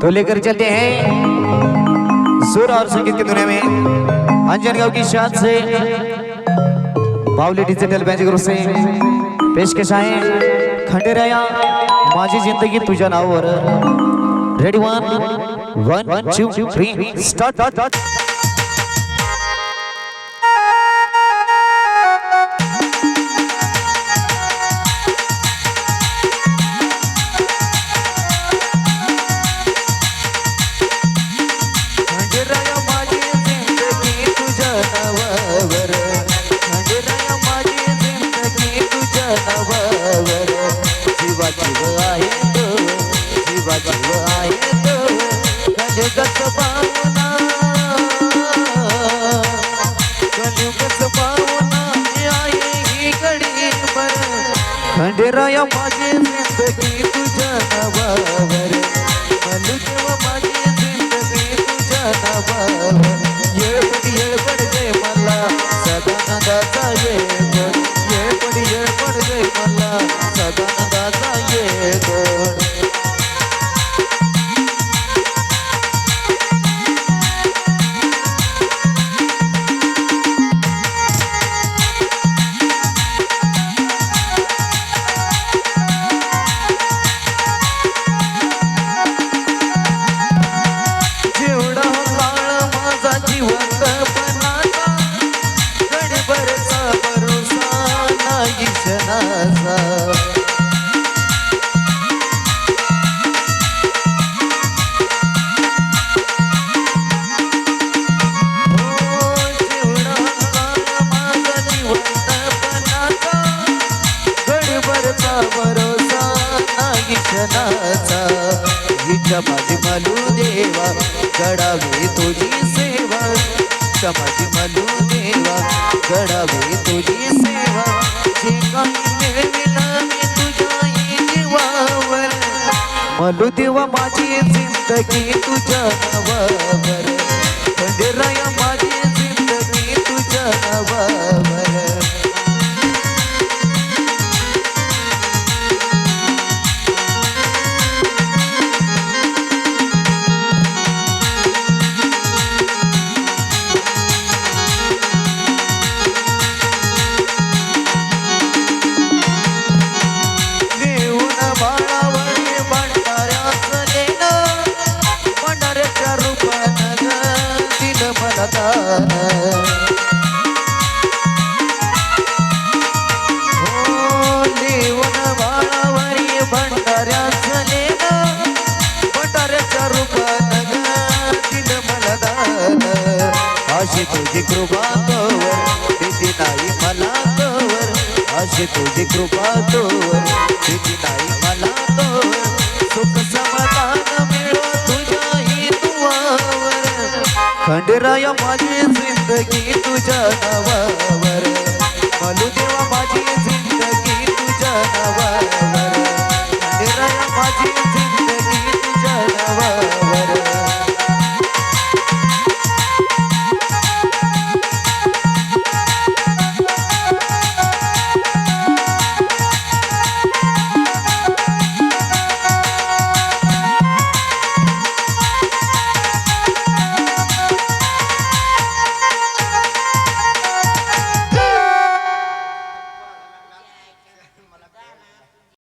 तो लेकर चलते हैं सुर और संगीत की दुनिया में अंजनगांव की शान से बावली डिजिटल बैंड ग्रुप से पेशकश आहे खंडेराया माझी जिंदगी तुझ्या नावावर। Ready 1 2 3 start. खंडेराया माझी जिंदगी तुझ्या नावावर, म्हणू देवा माझी जिंदगी तुझ्या नावावर। येळपड दे मला सदा नंदाचा येळ, येळपड दे मला सदा नंदाचा येळ। माझी मालू देवा घडावे तुझी सेवा, माझी मालू देवा घडावे तुझी सेवा। जे काही मिळविला मी तुझ्या जीवावर, मालू देवा माझी जिंदगी तुझ्या नावावर, खंडेराया माझी जिंदगी तुझ्या नावावर। अशी तुझी कृपा तोवर तिची नाही मला तोवर, अशी तुझी कृपा तोवर तिची नाही मला तोवर। सुख समाधान मिळो तुझ्याही दुआवर, खंडेराया माझी जिंदगी तुझ्या नावावर, मालू देवा माझी जिंदगी तुझ्या नावावर।